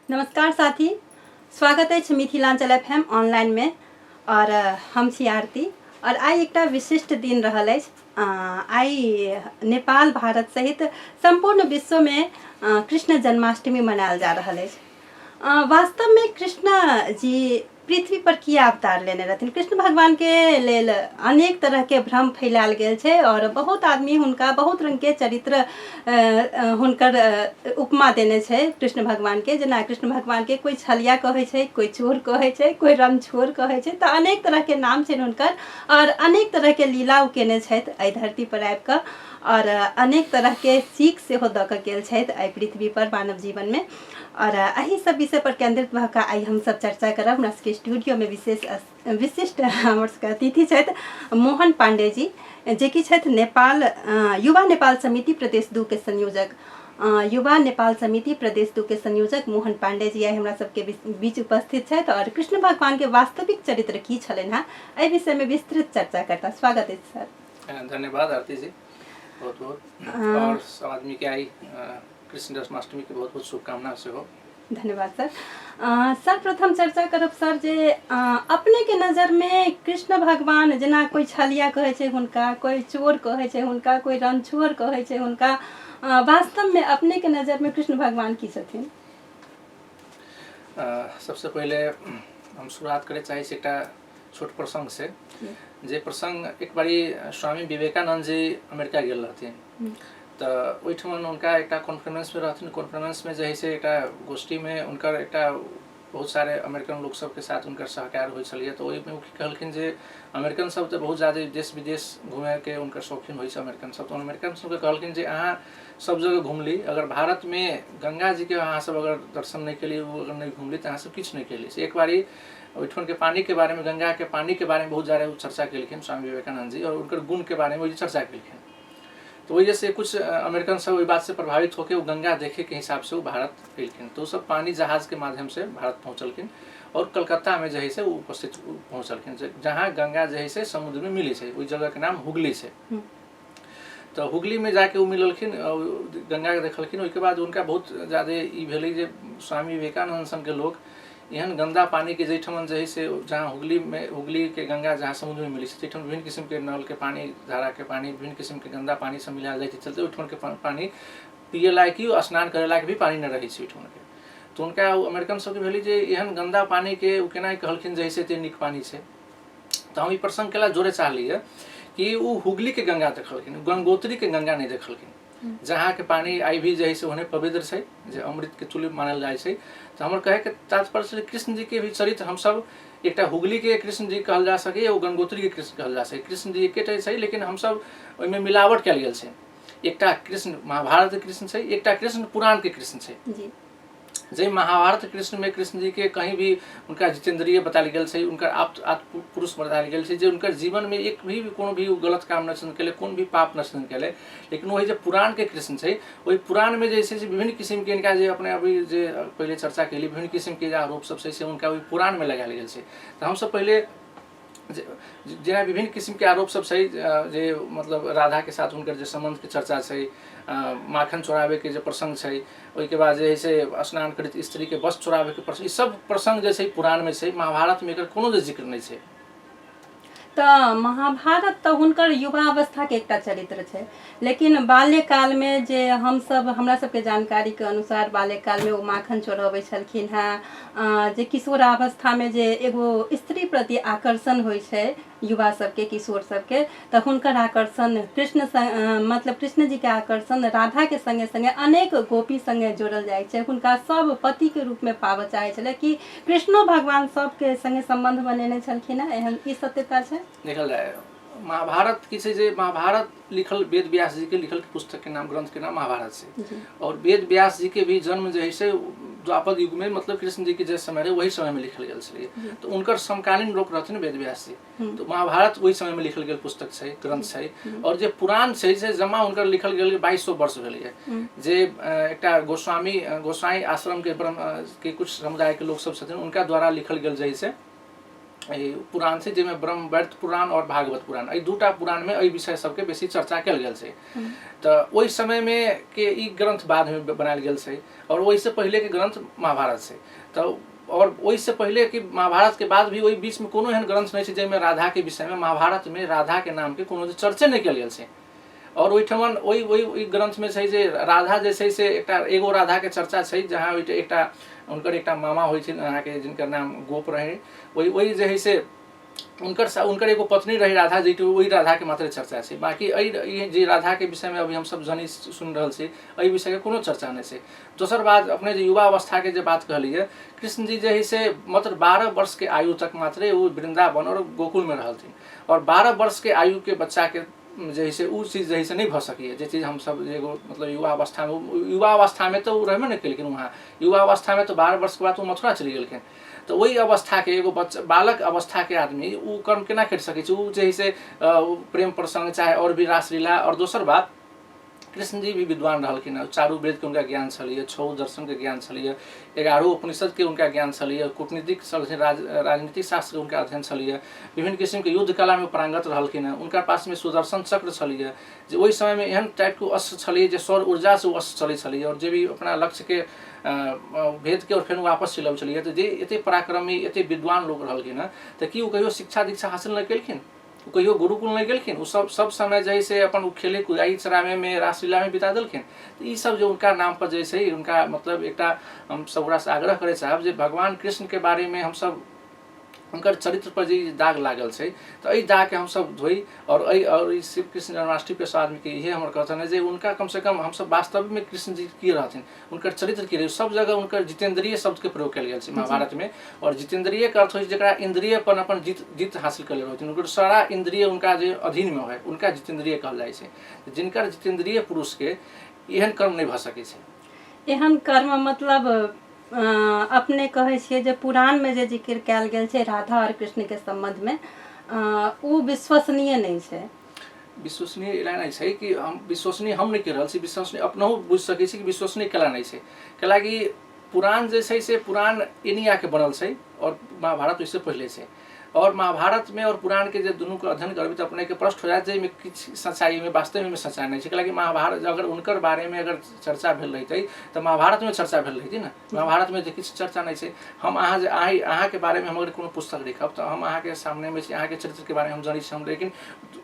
नमस्कार साथी, स्वागत है मिथिलांचल FM ऑनलाइन में। और हम छी आरती और आई एक विशिष्ट दिन रहल अछि। आई नेपाल भारत सहित संपूर्ण विश्व में कृष्ण जन्माष्टमी मनायल जा रहल अछि। वास्तव में कृष्ण जी पृथ्वी पर किया अवतार लेने रहथिन? कृष्ण भगवान के लेल अनेक तरह के भ्रम फैलाल गेल छै और बहुत आदमी हुनका बहुत रंग के चरित्र हुनकर उपमा देने छै कृष्ण भगवान के। जेना कृष्ण भगवान के कोई छलिया कहे छै, कोई चोर कहे छै, कोई रणछोड़ कहे छै। तो अनेक तरह के नाम छै हुनकर और अनेक तरह के लीला केने छथि एहि धरती पर आबि कऽ और अनेक तरह के सीख सेहो दऽ कऽ गेल छथि एहि पृथ्वी पर मानव जीवन में। और यही सब विषय पर केंद्रित भऽ कऽ आई हम सब चर्चा करब। हमरा सबके स्टूडियो में विशिष्ट हमर सबके अतिथि छथि मोहन पांडे जी, जे कि छथि नेपाल युवा नेपाल समिति प्रदेश 2 के संयोजक। युवा नेपाल समिति प्रदेश 2 के संयोजक मोहन पांडे जी आई हमरा सबके बीच उपस्थित छथि और कृष्ण भगवान के वास्तविक चरित्र की छलनि हैं एहि विषय में विस्तृत चर्चा करता। स्वागत है सर। धन्यवाद आरती जी, बहुत बहुत। और सब आदमी के आई कृष्ण जन्माष्टमी के बहुत बहुत शुभकामना से हो। धन्यवाद सर। सर प्रथम चर्चा करब सर जे अपने के नजर में कृष्ण भगवान जेना कोई छलिया कहे छै हुनका, कोई चोर कहे छै हुनका, कोई रणछोड़ कहे छै हुनका, वास्तव में अपने के नजर में कृष्ण भगवान की छथिन? सबसे पहले हम शुरुआत करे चाहे छी एकटा छोट प्रसंग से। जे प्रसंग एक बारी स्वामी विवेकानंद जी अमेरिका गेल रहथिन। तो ओहिठमन उनका एक कॉन्फ्रेंस में रहथिन। कॉन्फ्रेंस में जे से एक गोष्ठी में उनकर एक बहुत सारे अमेरिकन लोग सब के साथ उनकर सहकार हो छलिए। तो ओहिमे कहलखिन जे अमेरिकन सब तो बहुत ज़्यादा देश विदेश घूमे के उनकर शौकीन हो अमेरिकन सब। तो अमेरिकन सब कहलखिन जे अहाँ सब जगह घूमली, अगर भारत में गंगा जी के अहाँ सब अगर दर्शन नहीं कली, अगर नहीं घूमली तो अहाँ सब किछु नहीं कली। एक बारी ओहिठन के पानी के बारे में, गंगा के पानी के बारे में बहुत ज़्यादा चर्चा कलखिन स्वामी विवेकानंद जी और उनकर गुण के बारे में चर्चा कलखिन। तो वजह से कुछ अमेरिकन सब वही बात से प्रभावित होकर वो गंगा देखे के हिसाब से वो भारत अयलखिन। तो सब पानी जहाज के माध्यम से भारत पहुँचलखिन और कलकत्ता में जो से वो उपस्थित पहुँचलखिन, जहाँ गंगा जो से समुद्र में मिली है। वही जगह के नाम हुगली से। तो हुगली में जाके वो मिललखिन, गंगा के देखलखिन। उसके बाद उनका बहुत ज़्यादा ये भेल जे स्वामी विवेकानंद सन के लोग एहन गंदा पानी के जैठमन जो से जहाँ हुगली के गंगा जहाँ समुद्र में मिली है, तैठमन विभिन्न किस्म के नल के पानी, धारा के पानी, विभिन्न किस्म के गंदा पानी सब मिलाल जाए चलते ओठमन के पानी पिए लायक ही, स्नान करे लायक भी पानी न रही है ओठमन के। तो उनका अमेरिकन सबके भेली जे एहन गंदा पानी के केना कहलखिन जैसे ते निक पानी से। तो हम ई प्रसंग केला जोड़े चाहलिए कि वो हुगली के गंगा देखलखिन, गंगोत्री के गंगा नहीं देखलखिन, जहाँ के पानी आई भी जो है उन्हें पवित्र है, जो अमृत के तुल्य मानल जाए छै। तो हमारे कहे के तात्पर्य कृष्ण जी के भी चरित्र हम सब एक हुगली के कृष्ण जी कहल जा सके, एगो गंगोत्री के कृष्ण कहल जा सके। कृष्ण जी एके है लेकिन हम सब ओहिमे मिलावट कल गेल छै। एक कृष्ण महाभारत के कृष्ण है, एक कृष्ण पुराण के कृष्ण है। जे महाभारत कृष्ण में कृष्ण जी के कहीं भी उनका जितेंद्रिय बताल गेल छै, उनका आप पुरुष बताल गेल छै, जे उनकर जीवन में एक भी कोनो भी गलत काम न केले, कोन भी पाप न केले। लेकिन वही जो पुराण के कृष्ण है, वही पुराण में जैसे विभिन्न किस्म के इनका जो अपने अभी जे पहले चर्चा के लिए विभिन्न किस्म के आरोप सब से उनका वही पुराण में लगाल गेल छै। तो हम सब पहले जेना विभिन्न किस्म के आरोप सब छै, जे मतलब राधा के साथ उनकर जो संबंध के चर्चा छै, माखन चोरावे के जो प्रसंग छै, ओहिके बाद जे से स्नान करत स्त्री के वस्त्र चोरावे के प्रसंग, सब प्रसंग जे पुराण में छै। महाभारत में एकर कोनो जिक्र नहीं छै। तो महाभारत तो हुनकर युवा अवस्था के एक चरित्र है, लेकिन बाल्यकाल में जे हम सब हमरा सबके जानकारी के अनुसार बाल्यकाल में वो माखन चोरबे छलखिन हैं। जे किशोरावस्था में जे एगो स्त्री प्रति आकर्षण होय छै युवा सबके, किशोर सबके, तो हुनकर आकर्षण कृष्ण मतलब कृष्ण जी के आकर्षण राधा के संगे संगे अनेक गोपी संगे जोड़ल जाए छै। हुनका सब पति के रूप में पाबऽ चाहे छले कि कृष्णो भगवान सबके संगे संबंध बनेने छलखिन हैं। एहन की सत्यता छै? देखल जाए महाभारत की से महाभारत लिखल वेद व्यास जी के लिखल पुस्तक के नाम, ग्रंथ के नाम महाभारत से। और वेद व्यास जी के भी जन्म जो है से द्वापर युग में, मतलब कृष्ण जी के जैसे समय रहे वही समय में लिखल गया। तो उनकर समकालीन लोग रहते वेद व्यास जी। तो महाभारत वही समय में लिखल गया पुस्तक है, ग्रंथ है। और जो पुराण है से जमा उनकर लिखल गया 2200 वर्ष भेल। जे एक गोस्वामी आश्रम के कुछ समुदाय के लोग सब उनका द्वारा लिखल गया जैसे पुराण छै जाहिमे ब्रह्मवैवर्त पुराण और भागवत पुराण एहि दूटा पुराण में एहि विषय सबके बेसी चर्चा कयल गेल छै। तऽ ओहि समय में के ई ग्रंथ बाद में बनायल गेल छै और ओहिसँ पहिले के ग्रंथ महाभारत छै। तऽ और ओहिसँ पहिले कि महाभारत के बाद भी ओहि बीच में कोनो एहन ग्रंथ नहीं छै जाहिमे राधा के विषय में महाभारत में राधा के नाम के कोनो चर्चे नहीं कयल गेल छै। और ओहिठमन ओहि ग्रंथ में छै जे राधा जे छै से एकटा एगो राधा के चर्चा छै जहाँ एकटा उनकर एकटा मामा होइ छै अहाँके जिनकर नाम गोप रहे ओहि जे है से उनकर एगो पत्नी रही राधा जी वही राधा के मात्र चर्चा छै। बाकी एहि जे राधा के विषय में अभी हम सब जानी सुन रहल छी एहि विषय के कोनो चर्चा नहीं छै। दोसर बात अपने जो युवा अवस्था के जे बात कहलिए कृष्ण जी जे है से मात्र 12 वर्ष के आयु तक मात्र वो वृंदावन और गोकुल में रहलथिन और 12 वर्ष के आयु के बच्चा के जे है से उ चीज जे है से नहीं भ सकिए जे चीज हम सब एगो मतलब युवा अवस्था में तो रहबे नहीं केलखिन। वहाँ युवा अवस्था में तो 12 वर्ष के बाद वो मथुरा चलि गेलखिन। तो वही अवस्था के एगो बच्चा बालक अवस्था के आदमी उ कर्म केना कर सकै छै। उ जे है से प्रेम प्रसंग चाहे और भी रासलीला और दोसर बात कृष्ण जी भी विद्वान रहलखिन। चारू वेद के उनका ज्ञान छलिए, 6 दर्शन के ज्ञान छलिए, 11 उपनिषद के उनका ज्ञान छलिए, कूटनीतिक राजनीतिक शास्त्र के उनका अध्ययन छलिए, विभिन्न किस्म के युद्ध कला में पारंगत रहलखिन। उनका पास में सुदर्शन चक्र छलिए जे ओहि समय में एहन टाइप के अस्त्र छलिए जे सौर ऊर्जा से अस्त्र चलै छलिए और जे भी अपना लक्ष्य के भेद के और फिर वापस चलब छलिए। तो जे एते पराक्रमी एते विद्वान लोग रहलखिन तो कि कहियो शिक्षा दीक्षा हासिल नहीं केलखिन, कहियो गुरुकुल नहीं गेलखिन। उ सब समय जैसे अपन खेले कुदाई चरावे में रासलीला में बिता देलखिन। तो ई सब जो उनका नाम पर जैसे उनका मतलब एकटा हम सब ओकरा से आग्रह करे चाहब जे भगवान कृष्ण के बारे में हम सब उनकर चरित्र पर जे दाग लागल छै तो एहि दाग के हम सब धोई और श्री कृष्ण जन्माष्टमी पे आदमी के इहे हमर कहना है जे उनका कम से कम हम सब वास्तव में कृष्ण जी की रहथिन, उनकर चरित्र की रहे। सब जगह उनकर जितेंद्रिय शब्द के प्रयोग कयल गेल छै महाभारत में। और जितेंद्रिय के अर्थ होइ जकरा इंद्रिय पर अपन जीत हासिल कर रहथिन, उनकर सारा इंद्रिय उनका जे अधीन में है उनका जितेंद्रिय कहल जाइ छै। जिनकर जितेंद्रिय पुरुष के एहन कर्म नहीं भ सकै छै। एहन कर्म मतलब अपने कहे छिए जे पुराण में जे जिक्र कयल गेल छै राधा और कृष्ण के संबंध में उ विश्वसनीय नहीं छै। विश्वसनीय एला नहीं छै कि हम विश्वसनीय हम नहीं कर रहल छी, विश्वसनीय अपनहु बुझ सकै छी कि विश्वसनीय केला नहीं छै। कैलाकि पुराण जे छै से पुराण एनिया के बनल छै और महाभारत उससे पहले छै। और महाभारत में और पुराण के जो दोनों को अध्ययन करबी तो अपने के प्रश्न हो जाए जे में किछ सच्चाई में वास्तव में सच्चाई नहीं है। कैलाकि महाभारत अगर उनकर बारे में अगर चर्चा भेल रही तो महाभारत में चर्चा भेल रही ना। महाभारत में किछ चर्चा नहीं है। हम अहाँ के बारे में हम अगर कोनो पुस्तक लिखब तो हम अहाँ के सामने में अहाँ के चरित्र के बारे में हम जानी हम, लेकिन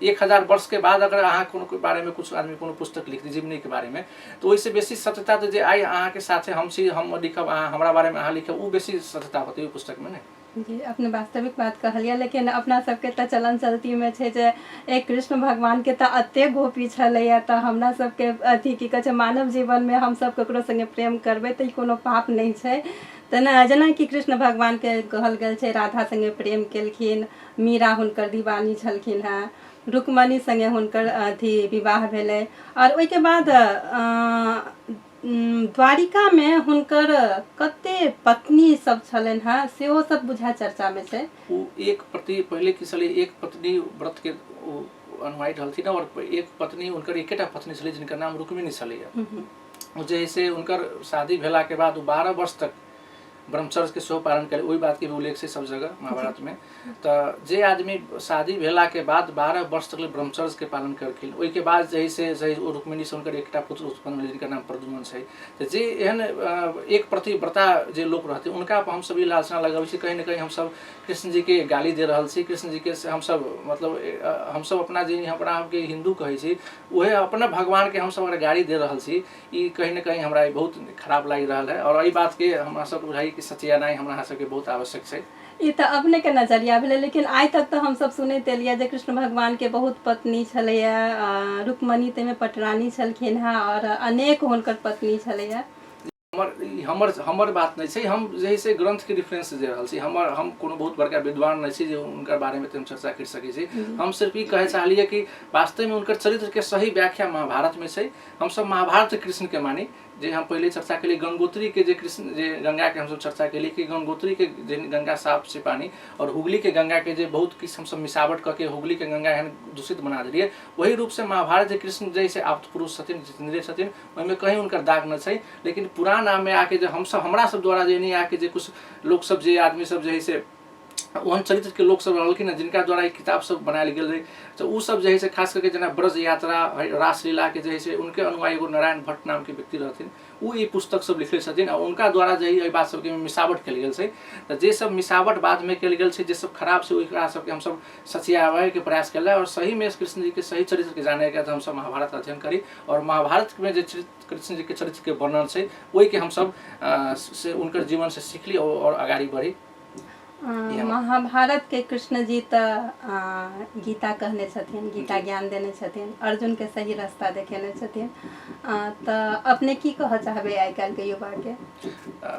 1000 वर्ष के बाद अगर अहाँ कोनो के बारे में कुछ आदमी कोनो पुस्तक लिख दी जीवनी के बारे में तो वैसे बेसी सत्यता तो जे आई अहाँ के साथे हम लिखब अहाँ हमरा बारे में अहाँ लिखब उ बेसी सत्यता होते है पुस्तक में। जी अपने वास्तविक बात कहलिए। लेकिन अपना सबके तो चलन चलती में छै जे एक कृष्ण भगवान के तो अते गोपी छलैया तो हमरा सबके अथी की कहे छै मानव जीवन में हम सब ककरो संगे प्रेम करबै तो कोनो पाप नहीं छै। तेना जेना कि कृष्ण भगवान के कहल गेल छै राधा संगे प्रेम केलखिन, मीरा हुनकर दीवानी छलखिन हैं, रुक्मणी संगे हुनकर अथी विवाह भेलै और ओहि के बाद द्वारिका में हुनकर कते पत्नी सब छलन है सेहो सब बुझा चर्चा में छै। एक पति पहले की छलै एक पत्नी व्रत के अनुयायी रहलथिन और एक पत्नी उनकर एकेटा पत्नी छलै जिनकर नाम रुक्मिणी छलै। जैसे उनकर शादी भेला के बाद 12 वर्ष तक ब्रह्मचर्य के सेहो पालन करे। वही बात के भी उल्लेख है सब जगह महाभारत में। तो जे आदमी शादी भेला के बाद 12 वर्ष तक ब्रह्मचर्य के पालन करखिन ओहि के बाद जैसे रुक्मिणी से उनकर एकटा पुत्र उत्पन्न भेल जिनकर नाम प्रद्युम्न छै। तो जे एहन एक प्रतिव्रता जे लोग रहते उनका पर हम सब लालसा लगाबै छी कहीं न कहीं हम सब कृष्ण जी के गाली दे रहल छी। कृष्ण जी के हम सब मतलब हम सब अपना जे अपना के हिंदू कहै छी उहे अपना भगवान के हम सब अगर गाली दे रहल छी ई कहीं न कहीं हमरा बहुत खराब लागि रहल है। और एहि बात के हमरा सब बुझाई कि सत्यानाय हमरा सबके बहुत आवश्यक छै। ई तो अपने के नजरिया भेलै। लेकिन आइ तक तो हम सब सुनैत एलियै जे कृष्ण भगवान के बहुत पत्नी छलैया, रुक्मणी ते में पटरानी छलखिन हैं और अनेक हुनकर पत्नी छलैया। हमर बात नहीं छै, हम जैसे ग्रंथ के रेफरेंस दे रहल छी। हम कोनो बहुत बड़का विद्वान नहीं छी जे उनकर बारे में हम चर्चा कर सकै छी। हम सिर्फ ई कहे चाहलिए कि वास्तव में उनकर चरित्र के सही व्याख्या महाभारत में छै। हम सब महाभारत कृष्ण के मानी जे हम पहले चर्चा के लिए गंगोत्री के जे कृष्ण जे गंगा के हम सब चर्चा के लिए कि गंगोत्री के गंगा साफ से पानी और हुगली के गंगा के जे बहुत किस हम सब मिसावट करके हुगली के गंगा एहन दूषित बना दिलिए। वही रूप से महाभारत जे कृष्ण जैसे आप्त पुरुष छथिन जितेंद्रिय छथिन ओहिमे कहीं उनकर दाग न छै। लेकिन पुराण में आके जो हम सब हमरा सब द्वारा जे नहीं आके जे कुछ लोग सब जे आदमी सब जे है से ओहन चरित्र के लोग सब रहलखिन जिनका द्वारा ई किताब सब बनायल गेल रहे। तो उ सब जे है से खास करके जना ब्रज यात्रा रासलीला के जे है से उनके अनुयायी एगो नारायण भट्ट नाम के व्यक्ति रहथिन, उ ई पुस्तक सब लिखले छथिन और उनका द्वारा जे है बात सबके मिसावट कयल गेल छै। तो जे सब मिसावट बाद में कयल गेल छै, जे सब खराब छै, ओकरा सबके हम सब सचियावे के प्रयास केला और सही में कृष्ण जी के सही चरित्र के जाने के हम सब महाभारत अध्ययन करी और महाभारत में जे कृष्ण जी के चरित्र के वर्णन छै ओहि के हम सब से उनकर जीवन से सीखली और आगाड़ी बढ़ी। महाभारत के कृष्ण जी तो गीता कहने छथिन, गीता ज्ञान देने छथिन, अर्जुन के सही रास्ता देखेने छथिन। तो अपने की कह चाहबे आई काल के युवा के?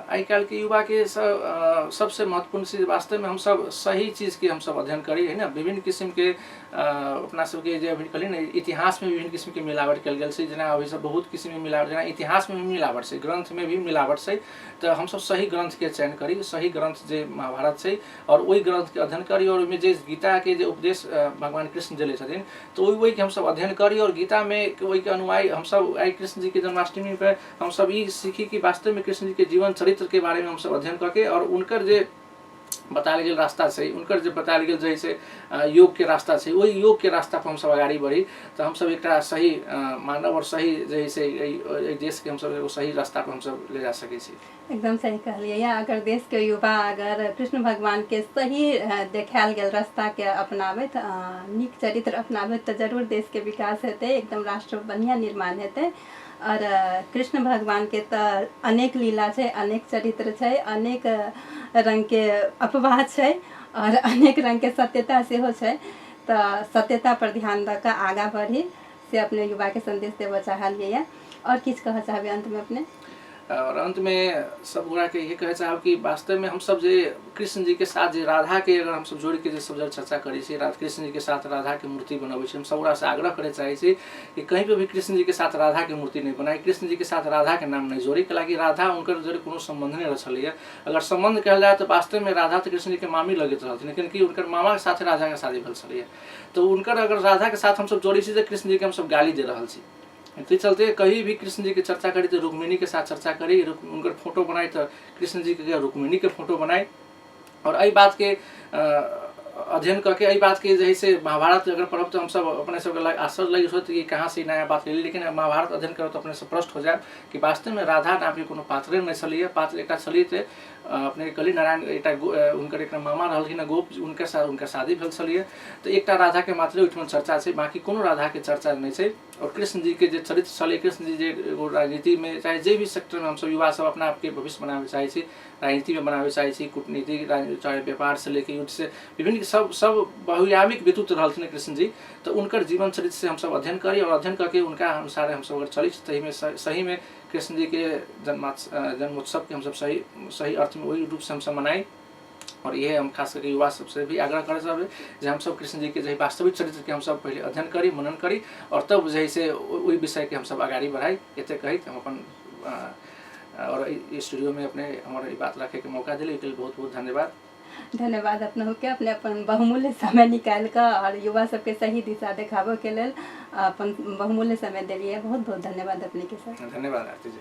आई काल के युवा के सबसे महत्वपूर्ण चीज वास्तव में हम सब सही चीज के हम सब अध्ययन करी है ना। विभिन्न किस्म के अपना सबके जे अभी कहली ना इतिहास में विभिन्न किस्म के मिलावट कयल गेल छै, जेना अभी सब बहुत किस्म के मिलावट, जेना इतिहास में भी मिलावट छै, ग्रंथ में भी मिलावट छै। तो हम सब सही ग्रंथ के चयन करी, सही ग्रंथ जे महाभारत छै और वही ग्रंथ के अध्ययन करी और ओहिमे जे गीता के जे उपदेश भगवान कृष्ण देले छथिन तो वही के हम सब अध्ययन करी और गीता में वही के अनुयायी हम सब आई कृष्ण जी के जन्माष्टमी पे हम सब ये सीखी कि वास्तव में कृष्ण जी के जीवन चरित्र के बारे में हम सब अध्ययन करके और उनकर जे बतायल गेल रास्ता छै, उनकर जे बतायल गेल जैसे योग के रास्ता छै, वही योग के रास्ता पर हम सब आगाड़ी बढ़ी। तो हम सब एक सही मानव और सही जैसे देश के हम सब एगो सही रास्ता पर हम सब ले जा सके छी। एकदम सही कहलिए। अगर देश के युवा अगर कृष्ण भगवान के सही देखायल गेल रास्ता के अपनाबैत, नीक चरित्र अपनाबैत तो जरूर देश के विकास हेतै, एकदम राष्ट्र बढ़िया निर्माण हेतै। और कृष्ण भगवान के तो अनेक लीला छै, अनेक चरित्र छै, अनेक रंग के अपवाद छै और अनेक रंग के सत्यता सेहो छै। तो सत्यता पर ध्यान दऽ कऽ आगाँ बढ़ी से अपने युवा के संदेश देबऽ चाहलिए। और किछु कहऽ चाहबै अंत में अपने? और अंत में सब गोरा के ये कहे चाहब कि वास्तव में हम सब जे कृष्ण जी के साथ जे राधा के अगर हम सब जोड़ के जे सब चर्चा करी छी, कृष्ण जी के साथ राधा के मूर्ति बनाबै छी, हम सब गोरा से आग्रह करे चाहे छी कि कहीं पे भी कृष्ण जी के साथ राधा के मूर्ति नहीं बनाई, कृष्ण जी के साथ राधा के नाम नहीं जोड़ी, कैलाकि राधा उनकर जोड़े कोनो संबंध नहीं रखल। अगर संबंध कहल जाए तो वास्तव में राधा तो कृष्ण जी के मामी लगैत रहथिन, लेकिन कि उनकर मामा के साथ राधा के शादी भेल छलै। तो उनकर अगर राधा के साथ हम सब जोड़ी छी तो कृष्ण जी के हम सब गाली दे रहल छी। तो चलते कहीं भी कृष्ण जी की चर्चा करी तो रुक्मिणी के साथ चर्चा करी, उनकर फोटो बनाई तो कृष्ण जी के रुक्मिणी के फोटो बनाई और अई बात के अध्ययन करके अई बात के जैसे महाभारत अगर पढ़ब तो हम सब अपने सब आश्चर्य लगी सोच कि कहाँ से नया बात ले, लेकिन महाभारत अध्ययन करो तो अपने से प्रश्न हो जाए कि वास्तव में राधा नाम के कोनो पात्रे नहीं छलिए। पात्र एक छलिए थे अपने कली नारायण एक उनकर एक मामा रहलखिन गोप, उनके साथ उनका शादी भेल छलिए। तो एक राधा के मात्रे ओहिठाम चर्चा है, बाकी कोनो राधा के चर्चा नहीं है। और कृष्ण जी के जो चरित्र छे, कृष्ण जी जे राजनीति में चाहे जे भी सेक्टर में हम सब युवा सब अपना आपके भविष्य बनावे चाहे छी, राजनीति में बनावे चाहे छी, कूटनीति चाहे व्यापार से लेके युद्ध से विभिन्न सब बहुयामिक व्यतीत रहलखिन कृष्ण जी। तो उनकर जीवन चरित्र से हम सब अध्ययन करी और अध्ययन करके उनका अनुसार हम सब अगर चली सही में कृष्ण जी के जन्मोत्सव के हम सब सही अर्थ में वही रूप से हम सब मनाई। और ये हम खास करके युवा सबसे भी आग्रह कर सब जे हम सब कृष्ण जी के जो वास्तविक चरित्र के हम सब पहले अध्ययन करी, मनन करी और तब जैसे वही विषय के हम सब आगाड़ी बढ़ाई। एते कही हम अपन और स्टूडियो में अपने हमारे बात रखे के मौका दिले, इसके लिए बहुत बहुत धन्यवाद। धन्यवाद अपने होके अपने अपन बहुमूल्य समय निकाल कर और युवा सबके सही दिशा देखाबो के लेल अपन बहुमूल्य समय दिलिए। बहुत बहुत धन्यवाद अपने के सर। धन्यवाद आरती जी।